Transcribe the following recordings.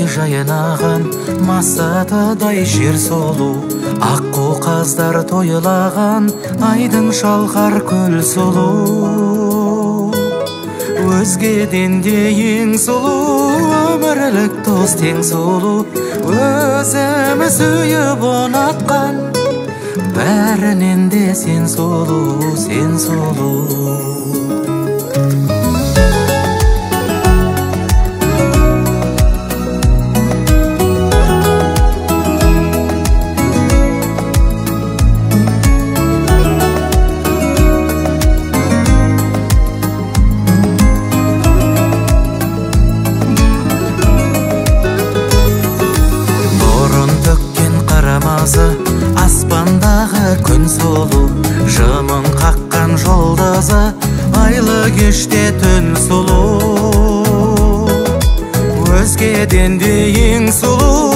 жайнаған масатадай жер солу, аққу қаздар тойлаған айдың шалқар көл сұлу. Өзгеден де ең сұлу, өмірлік дос тең сұлу, өзіміз сүйіп ұнатқан, бәрінен де сен сұлу, сен сұлу. Аспандағы күн сұлу, жымың қаққан жолдызы, айлы кеште түн сұлу. Өзгеден де ең сұлу,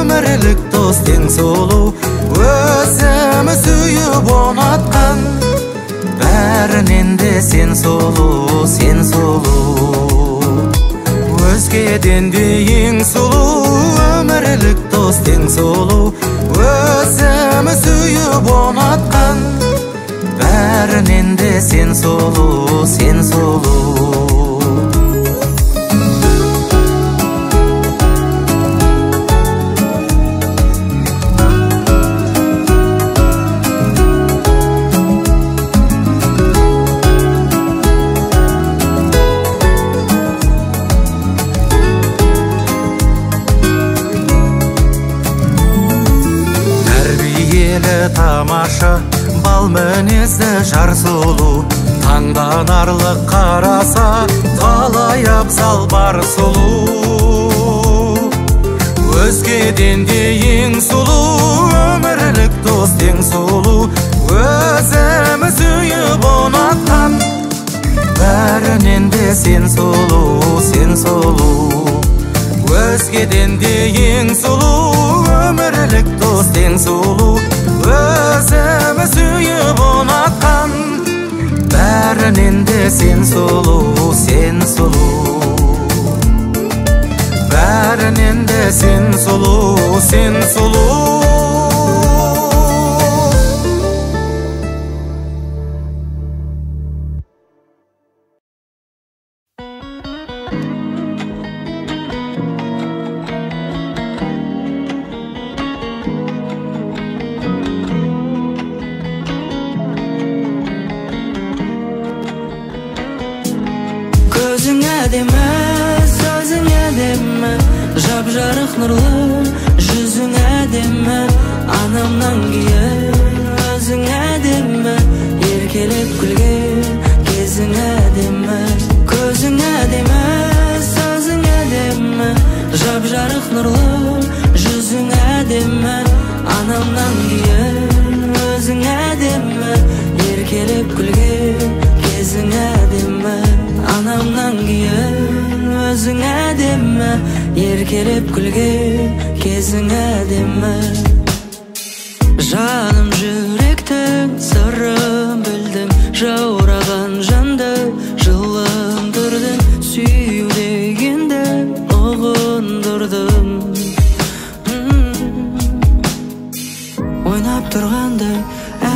өмірлік дос тең сұлу, өзіміз сүйіп ұнатқан, бәрінен де сен сұлу, сен сұлу. Өзгеден де ең сұлу, өмірлік дос тең сұлу, өзіміз сүйіп ұнатқан, бәрінен де сен сұлу, сен сұлу. Тамаша бал мінезді жар сұлу, таңданарлық қараса қалай абзал бар сұлу. Өзгеден де ең сұлу, өмірлік дос тең сұлу, өзіміз сүйіп ұнатқан, бәрінен де сен сұлу, сен сұлу. Өзгеден де ең сұлу, өмірлік дос тең сұлу, өзіміз сүйіп ұнатқан, бәрінен де сен сұлу, сен сұлу. Бәрінен де сен сұлу, сен сұлу. Sözün әдемі, жап-жарық нұрлы, жүзің әдемі, анамнан кейін өзің әдемі, еркелеп күлген кезің әдемі. Көзің әдемі, сөзің әдемі, жап-жарық нұрлы, жүзің әдемі, анамнан кейін өзің әдемі, еркелеп күлген кезің әдемі. Анамнан кейін өзің әдемі, еркелеп күлген кезің әдемі. Жаным жүректің сырын білдің, жаураған жанды жылындырдың, сүю дегенді ұғындырдың. Ойнап тұрғандай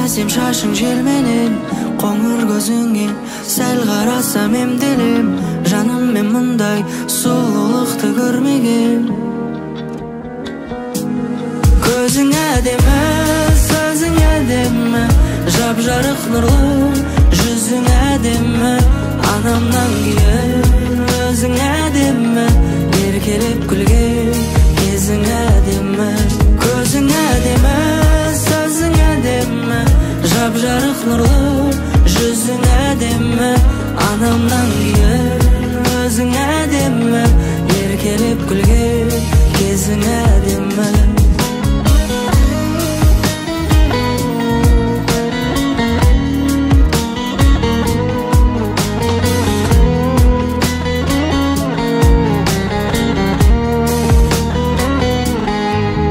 әсем шашың желменен, қоңыр көзіңе сәл қарасам емделем, жаным мен мұндай сұлулықты көрмеген. Көзің әдемі, сөзің әдемі, жап-жарық нұрлы, жүзің әдемі, анамнан кейін өзің әдемі, еркелеп күлген кезің әдемі. Көзің әдемі, сөзің әдемі, жап-жарық нұрлы, жүзің әдемі, анамнан кейін өзің әдемі, еркелеп күлген кезің әдемі.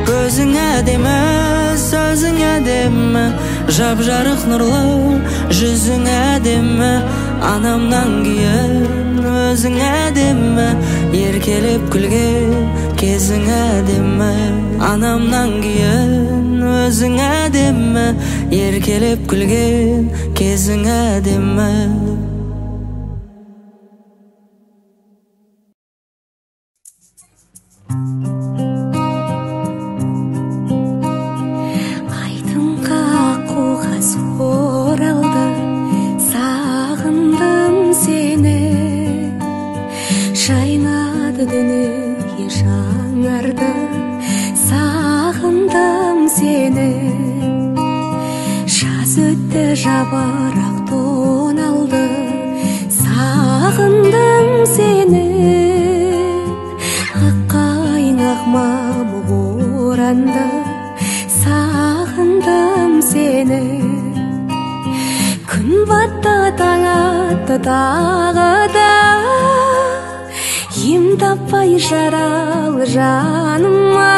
Көзің әдемі, сөзің әдемі, жап-жарық нұрлы, жүзің әдемі, анамнан кейін өзің әдемі, еркелеп күлген кезің әдемі. Анамнан кейін өзің әдемі, еркелеп күлген кезің әдемі. Жабырақ тоналды, сағындым сені. Аққайың ақмам оранды, сағындым сені. Күн батты, таң атты тағы да, ем таппай жаралы жаныма.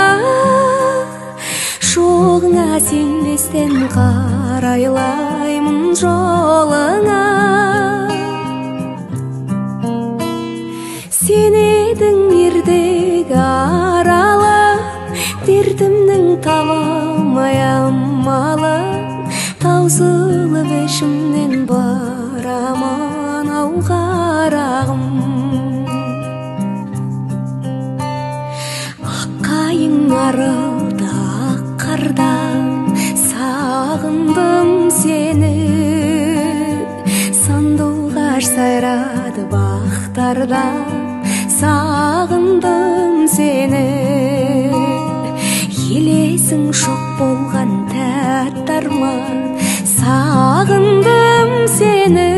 Жоғыңа сенбестен қарайлаймын жолыңа. Сен едің ердегі аралым, дертімнің табалмай амалым. Таусылып ішімнен барамын ау қарағым. Аққайың арылды сағындым сені. Сандуғаш сайрады бақтарда, сағындым сені. Елесің шоқ болған тәтті арман, сағындым сені.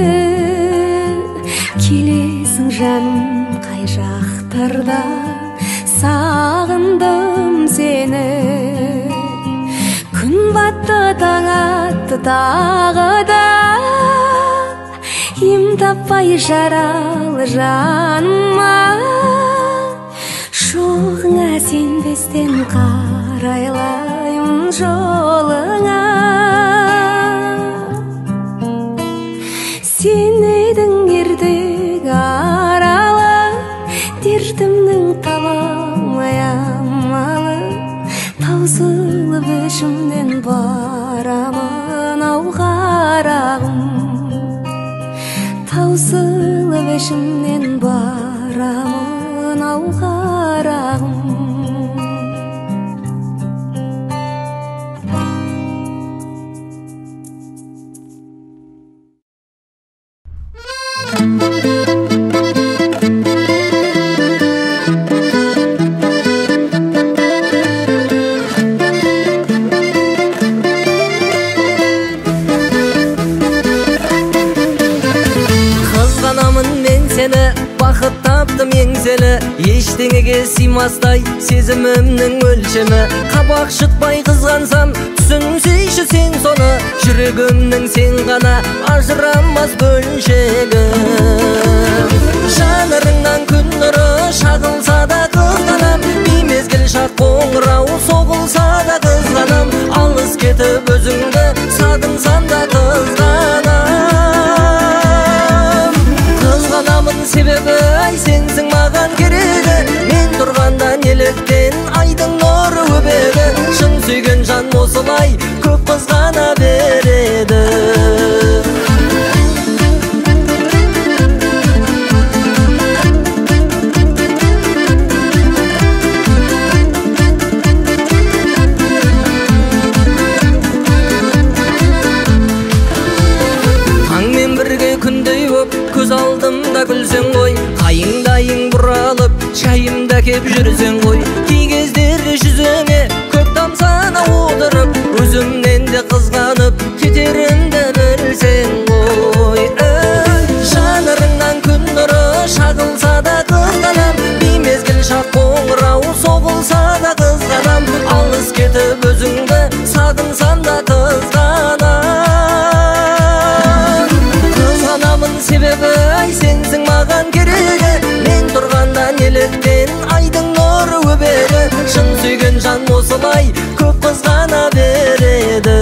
Келесің жаным қай жақтарда, сағындым сені. Күн батты, таң атты тағы да, ем таппай жаралы жаныма. Жоғыңа сенбестен қарайлаймын жолыңа. Сен едің ердегі аралым, дертімнің табалмай амалым. Таусылып ішімнен барамын ау қарағым. Таусылып ішімнен барамын ау қарағым. Бақыт таптым еңселі, ештеңеге сыймастай сезімімнің өлшемі. Қабақ шытпай қызғансам, түсінсейші сен соны. Жүрегімнің сен ғана ажырамас бөлшегім. Жанарыңнан күн нұры шағылса да қызғанам, беймезгіл шақ қоңырау соғылса да қызғанам. Алыс кетіп өзіңді сағынсам да қызғанам. Қызғанамын себебі ай сенсің маған керегі. Мен тұрғанда неліктен айдың нұры өбеді. Шын сүйген жан осылай көп қызғана береді. Таңмен бірге күндей боп көз алдымда күлсең ғой. Қайыңдайың бұралып шайымда кеп жүрсең ғой. Кей кездері жүзіңе көп тамсана отырып, өзімнен де қызғанып кетерімді білсең ғой. Жанарыңнан күн нұры шағылса да қызғанам, беймезгіл шақ қоңырау соғылса да қызғанам. Алыс кетіп өзіңді сағынсам да қызғанам. Себебі ай сенсің маған керегі. Мен тұрғанда неліктен айдың нұры өбеді. Шын сүйген жан осылай көп қызғана береді.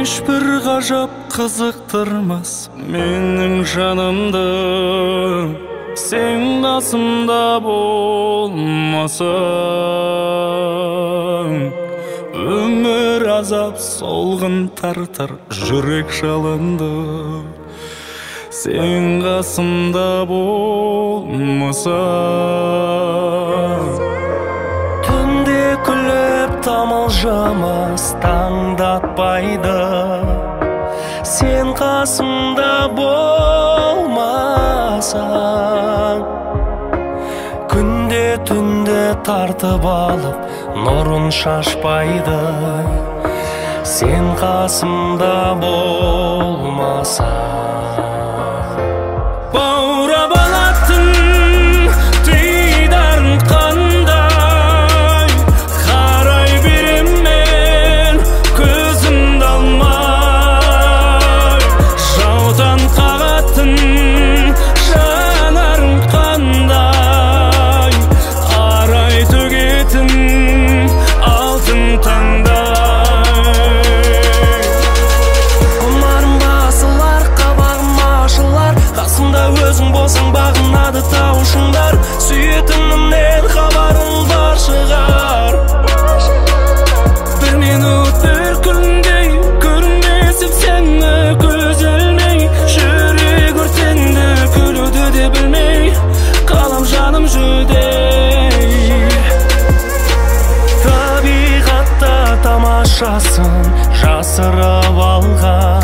Ешбір ғажап қызықтырмас менің жанымды, сен қасымда болмасаң. Өмір азап солғын тартар жүрек жалынды, сен қасымда болмасаң. Түнде күліп тамылжымас таңдатпайды, сен қасымда болмасаң. Күнде түнде тартып алып нұрын шашпайды, сен қасымда болмасаң. Баурап алатын дидарың қандай, қарай берем мен көзімді алмай. Жаудан қағатын жанарың қандай, арай төгетін алтын таңдай. Құмарым басылар, қабағым ашылар, қасымда өзің болсаң бағынады таушыңдар. Сүйетінімнен хабарың бар шығар. Бір минут бір күндей көрмесіп сені көз ілмей, жүрек өртенді күлуді де білмей, қалам жаным жүдей. Табиғатта тамашасын жасырып алған,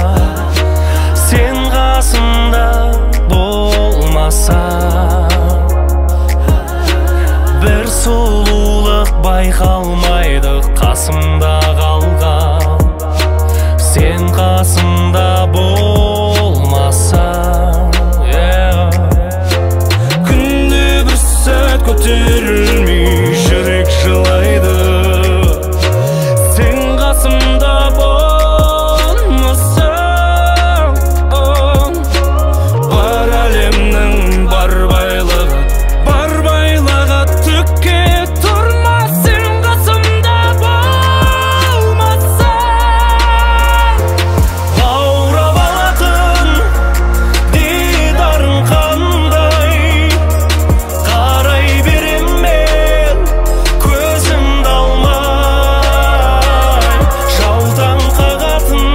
сен қасымда болмасаң. Бір сұлулық байқалмайды қасымда қалған, сен қасымда болмасаң. Күнде бір сәт көтерілмей жүрек жылайды, сен қасымда болмасаң. Бар әлемнің бар байлығы түкке тұрмас, сен қасымда болмасаң. Баурап алатын дидарың қандай, қарай берем мен көзімді алмай. Жаудан қағатын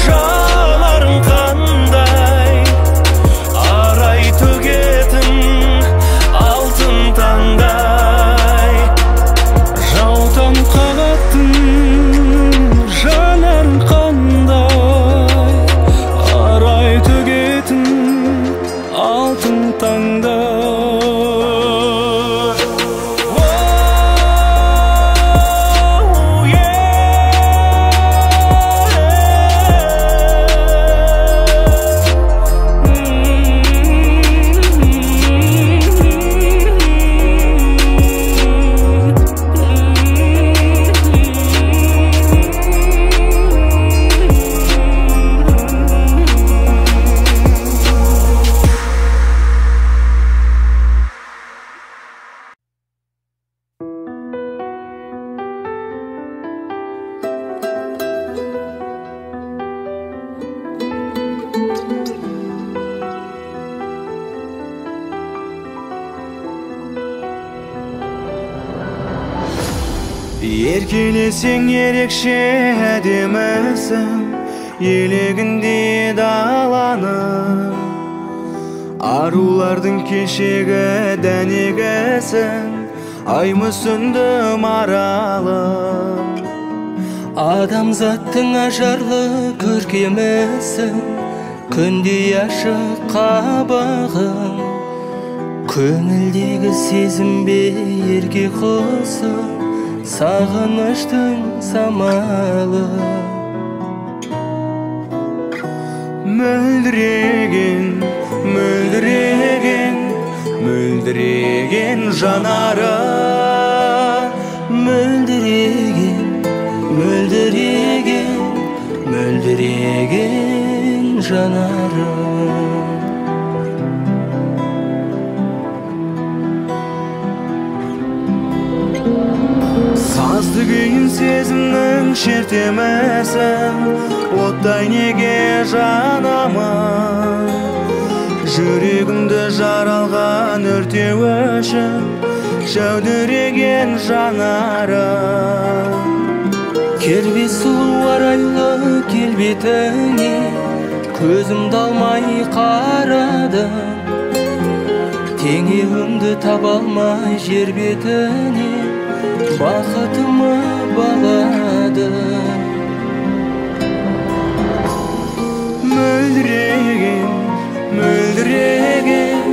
жанарың қандай, арай төгетін алтын таңдай. Жаудан қағатын жанарың қандай, арай төгетін алтын таңдай. Еркелесең ерекше әдемісің, елегінде даланы. Арулардың кешегі дәнегісің, ай мүсінді маралы. Адамзаттың ажарлы көркемісің, күндей ашық қабағың. Көңілдегі сезім ерке құсы, сағыныштың самалы. Мөлдіреген, мөлдіреген, мөлдіреген жанары. Мөлдіреген, мөлдіреген, мөлдіреген жанары. Сазды күйін сезімнің шертемесін, оттай неге жанамын? Жүрегімді жаралған өртеу үшін жәудіреген жанарым. Кербез сұлу арайлы келбетіңе көзімді алмай қарадым. Теңеуімді таба алмай жер бетіне бақытымы бағадым. Мөлдіреген, мөлдіреген,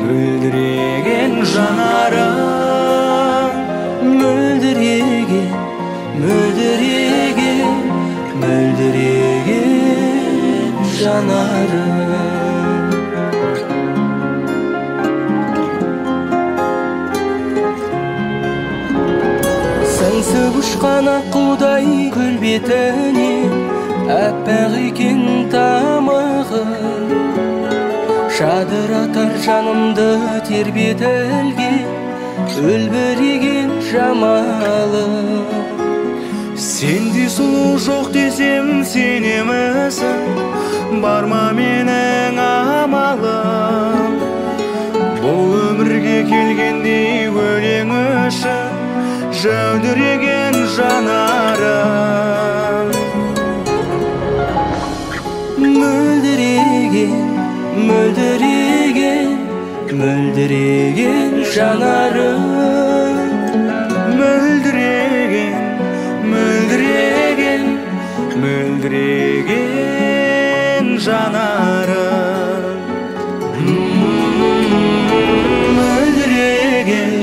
мөлдіреген жанарым. Мөлдіреген, мөлдіреген, мөлдіреген жанарым. Сыңсып ұшқан аққудай көл бетіне әппақ екен тамағым. Жадыратар жанымды тербетілге өлбіреген жамалым. Сенде сұлу жоқ десем сенемісің? Бар ма менің амалым? Бұл өмірге келгенде өлең үшін жәудіреген жанарым. Мөлдіреген, мөлдіреген, мөлдіреген жанарым. Мөлдіреген, мөлдіреген, мөлдіреген жанарым. Мөлдіреген,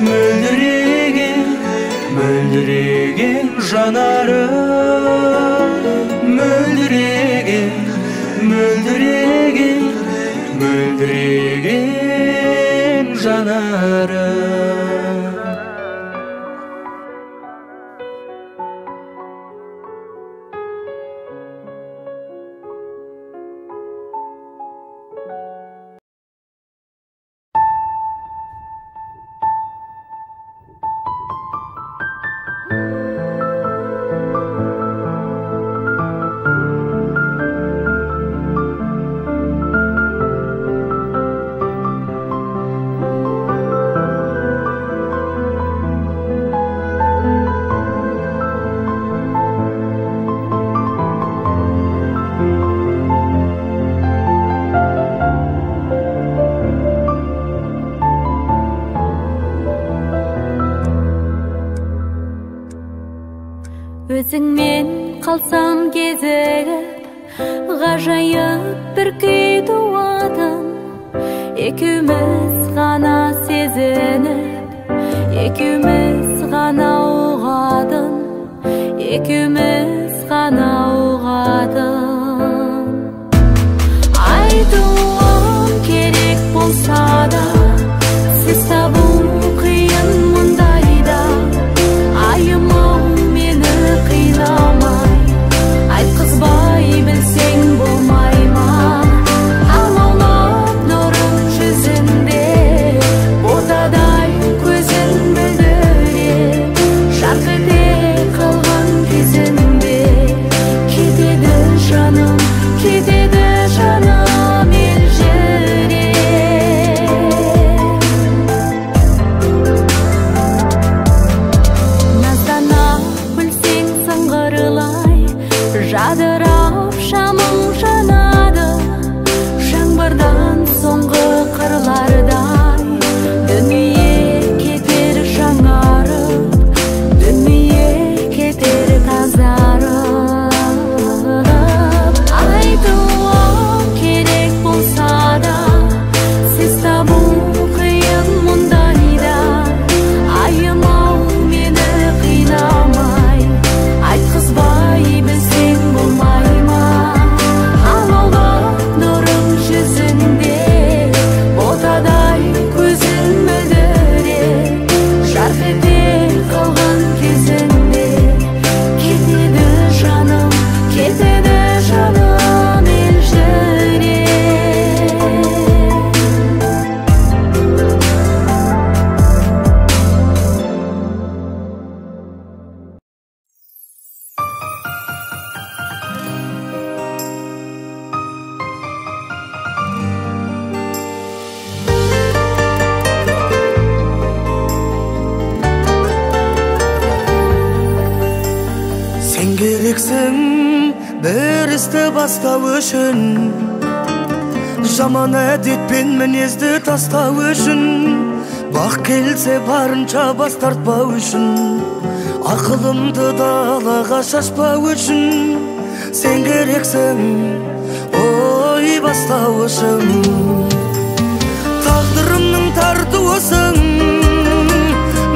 мөлдіреген, мөлдіреген жанарым. Мөлдіреген, мөлдіреген, мөлдіреген жанарым. Өзіңмен қалсам кезігіп, ғажайып бір күй туатын. Екеуміз ғана сезініп, екеуміз ғана ұғатын, екеуміз ғана ұғатын. Айтуым керек болса да, сіз табу қиын мұндайда. Айымау қинамай, айтқызбай білсең болмай ма? Алаулап нұрым жүзінде, ботадай көзін білдіре, жарқ ете қалған кезінде. керексің бір істі бастау үшін, жаман әдетпен мінезді тастау үшін, бақ келсе барынша бас тартпау үшін, ақылымды далаға шашпау үшін, сен керексің ой бастауышым. Тағдырымның тартуысың,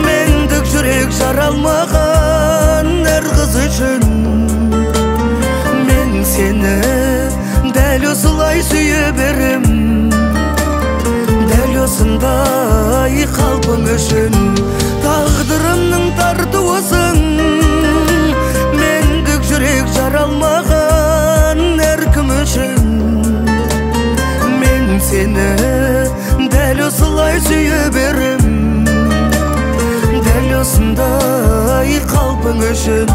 мендік жүрек жаралмаған әр қыз үшін. Мен сені дәл осылай сүйе берем, дәл осындай қалпың үшін. Тағдырымның тартуысың, мендік жүрек жаралмаған әркім үшін. Мен сені дәл осылай сүйе берем, дәл осындай қалпың үшін.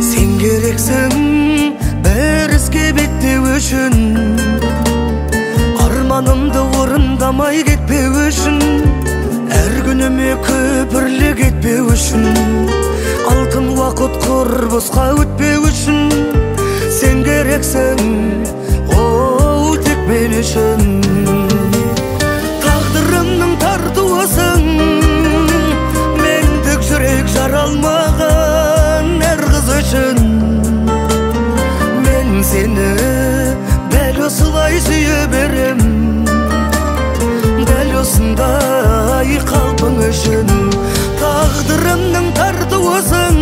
Сен керексің бір іске беттеу үшін, арманымды орындамай кетпеу үшін, әр күніме көпірлік етпеу үшін, алтын уақыт құр босқа өтпеу үшін. Сен керексің оу тек мен үшін. Тағдырымның тартуысың, мендік жүрек жаралмаған әр қыз үшін. Мен сені дәл осылай сүйе берем, дәл осындай қалпың үшін. Тағдырымның тартуысың,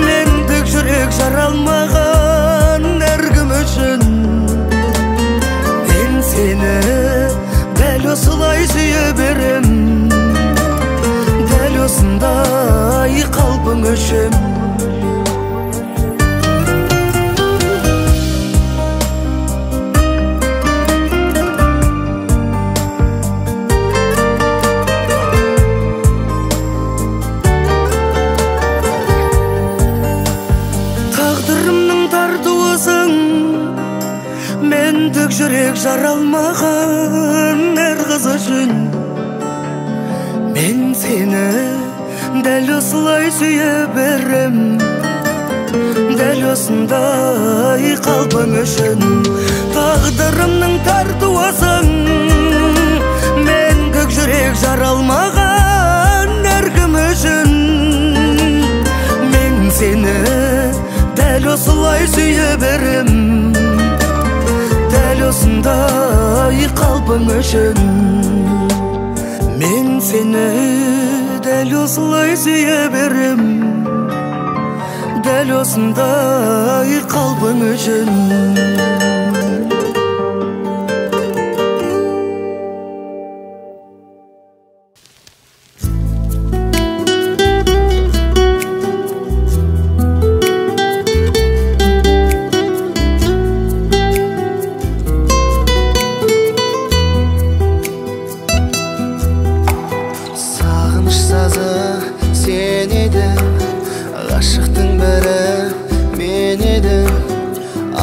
мендік жүрек жаралмаған әркім үшін. Мен сені дәл осылай сүйе берем, дәл осындай қалпың үшін. Мендік жүрек жаралмаған әр қыз үшін. Мен сені дәл осылай сүйе берем, дәл осындай қалпың үшін. Тағдырымның тартуысың, мендік жүрек жаралмаған әркім үшін. Мен сені дәл осылай сүйе берем, дәл осындай қалпың үшін. Мен сені дәл осылай сүйе берем, дәл осындай қалпың үшін.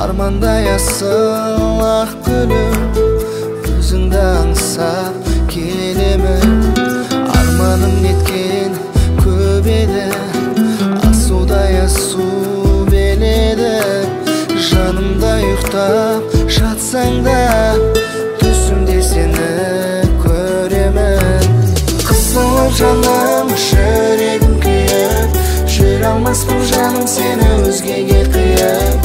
Армандай асыл ақ гүлім, өзіңді аңсап келемін. Арманым неткен көп еді, асудай асу беледі. Жанымда ұйықтап жатсаң да, түсімде сені көремін. Қысылып жаным, жүрегім күйіп, жүре алмаспын жаным сені өзгеге қиып.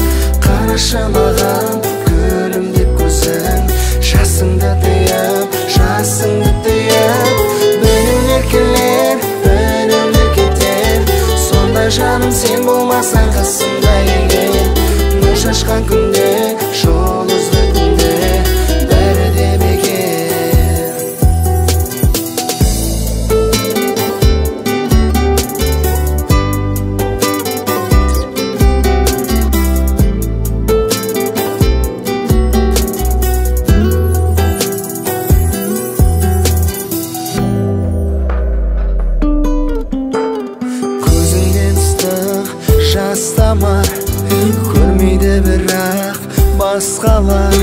Қарашы маған күлімдеп көзің, жасыңды тыйып, жасыңды тыйып. Бөлінер келер, бөлінер кетер, сондай жаным сен болмасаң қасымда егер. Нұр шашқан күнде, жұлдызды күнде, бәрі де бекер. Көрмейді бірақ басқалар,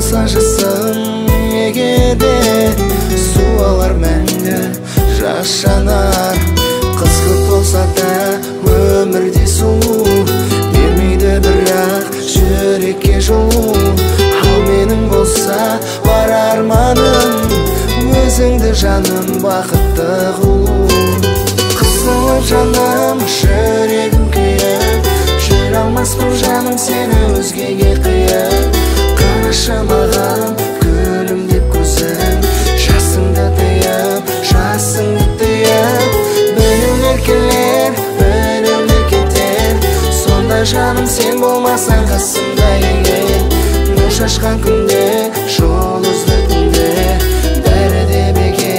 болса жасым егеде, суалар мәңгі жас жанар. Қызғылт болса да өмірде сұлу, бермейді бірақ жүрекке жылу. Ал менің болса бар арманым, өзіңді жаным бақытты қылу. Қысылып жаным жүрегім күйіп, жүре алмаспын жаным сені өзгеге қиып. Қарашы маған күлімдеп көзің, жасыңды тыйып, жасыңды тыйып. Біреулер келер, біреулер кетер, сонда жаным сен болмасаң қасымда егер. Нұр шашқан күнде, жол үзді түнде, бәрі де бекер.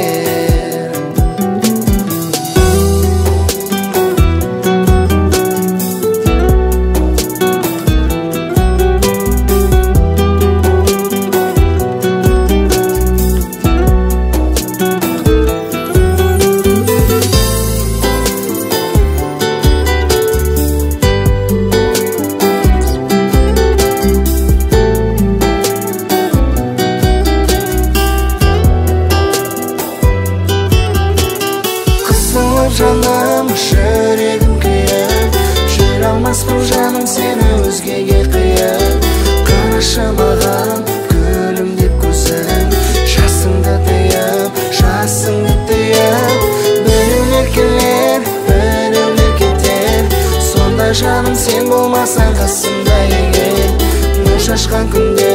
Жаным жүрегім күйіп, жүре алмаспын жаным сені өзгеге қиып. Қарашы маған күлімдеп көзің, жасыңды тыйып, жасыңды тыйып. Біреулер келер, біреулер кетер, сонда жаным сен болмасаң қасымда егер. Нұр шашқан күнде,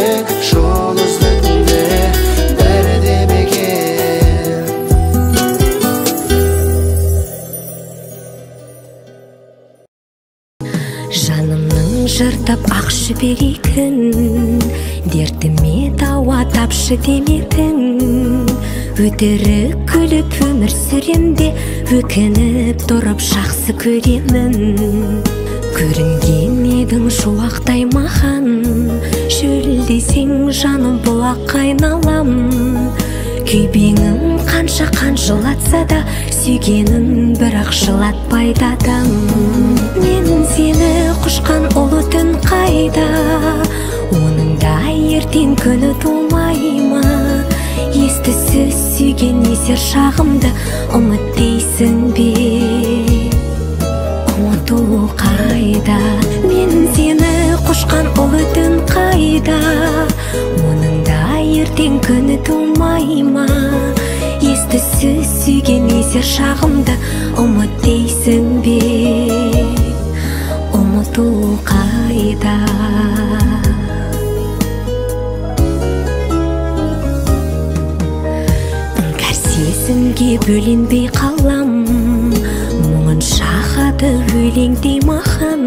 жол үзді түнде, бәрі де бекер. Жанымның жыртып ақ жіберейкін, дертіме дауа тапшы демедің. Өтірік күліп өмір сүремде, өкініп тұрып жақсы көремін. Көрінген едің шуақтай маған, шөлдесең жаным бұлақ айналам. Күйбеңім қанша жылатса да, сүйгенін бірақ жылатпайды адам. Мен сені құшқан ұлы түн қайда, оның да ертең күні тумай ма? Естісіз сүйген есер шағымды ұмыт дейсің бе? Ұмыту қайда? Мен сені құшқан ұлы түн қайда, оның да ертең күні тумай ма? Естісіз сүйген есер шағымды ұмыт дейсің бе? Ұмыту қайда? Іңкәр сезімге бөленбей қалам, мұңын шағады өлеңдей маған.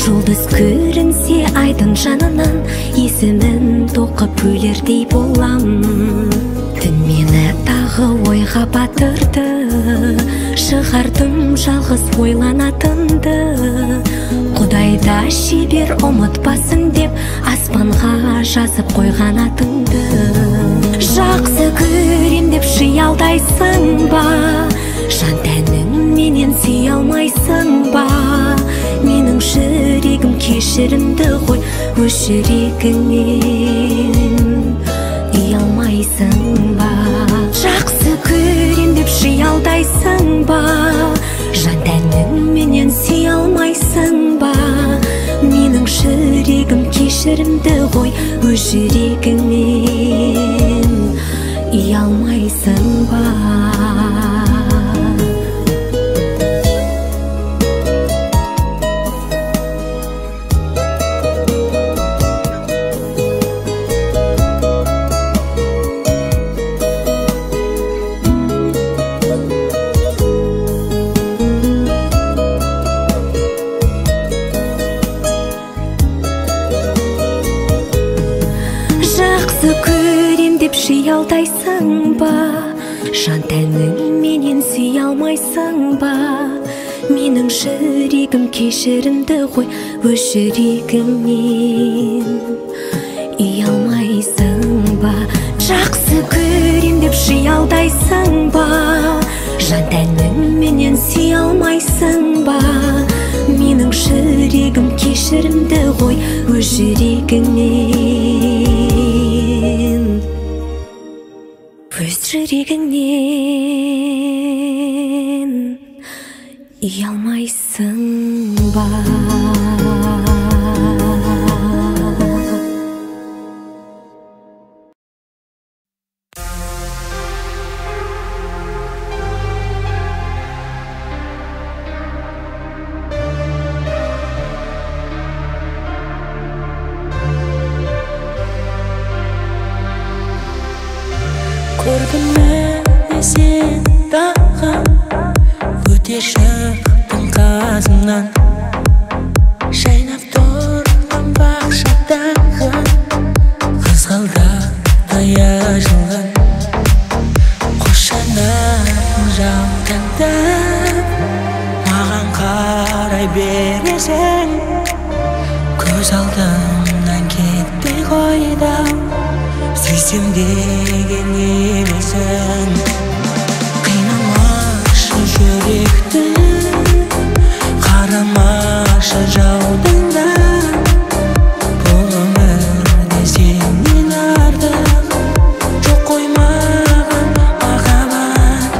Жұлдыз көрінсе айдың жанынан, есімін тоқып өлердей болам. Түн мені тағы ойға батырды, шығардым жалғыз ойланатынды. Құдайда шебер ұмытпасын деп, аспанға жазып қойған атыңды. Жақсы көрем деп шиялдайсың ба? Жан тәнің менен сүй алмайсың ба? Менің жүрегім кешірімді ғой, өз жүрегіңнен үй алмайсың ба? Жақсы көрем деп шиялдайсың ба? Жан тәнің менен сүй алмайсың ба? Менің жүрегім кешірімді ғой, өз жүрегіңнен үй алмайсың ба? Шиялдайсың ба? Жан тәнің менен сүй алмайсың ба? Менің жүрегім кешірімді ғой, өз жүрегіңнен үй алмайсың ба? Жақсы көрем деп шиялдайсың ба? Жан тәнің менен сүй алмайсың ба? Менің жүрегім кешірімді ғой, өз жүрегіңнен жүрегіңнен ұялмайсың ба? Көрдім мені сен тағы өте шықтың қасымнан, жайнап тұрған бақшадағы қызғалдақтай ашылған қос жанарың жаутаңдап маған қарай бересің, көз алдымнан кетпей қойды-ау, сүйсем деген емесің. Қинамашы жүректі, қарамашы жаудыңда, бұл өмірде сенен артық жоқ қой маған махаббат.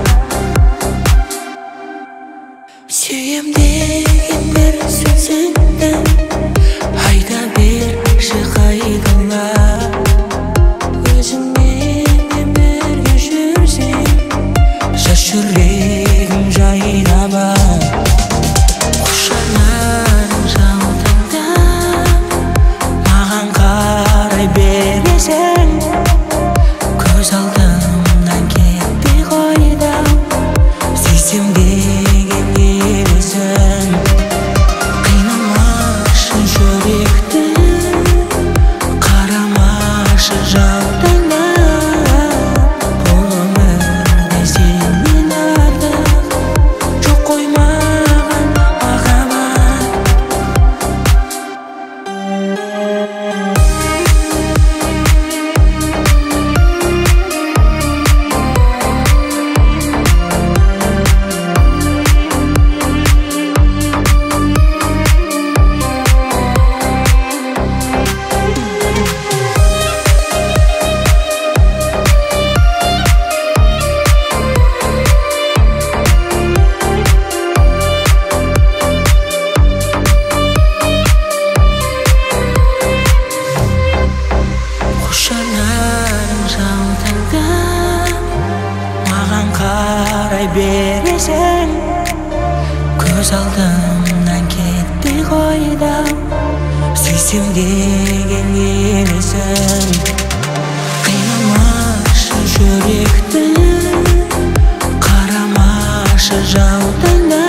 Сүйем деген бір сөзіңді айта берші қайдалар, өзіңмен бірге жүрсем жас жүрегім жайнап. Қос жанарың жаутаңдап маған қарай бересің, көз алдымнан кетпей қойды-ау, сүйсем деген емесің. Қинамашы жүректі, қарамашы жаутаңдап, бұл өмірде сенен артық жоқ қой маған махаббат. Қос жанарың жаутаңдап маған қарай бересің, көз алдымнан кетпей қойды-ау, сүйсем деген емесің. Қинамашы жүректі, қарамашы жаутаңдап,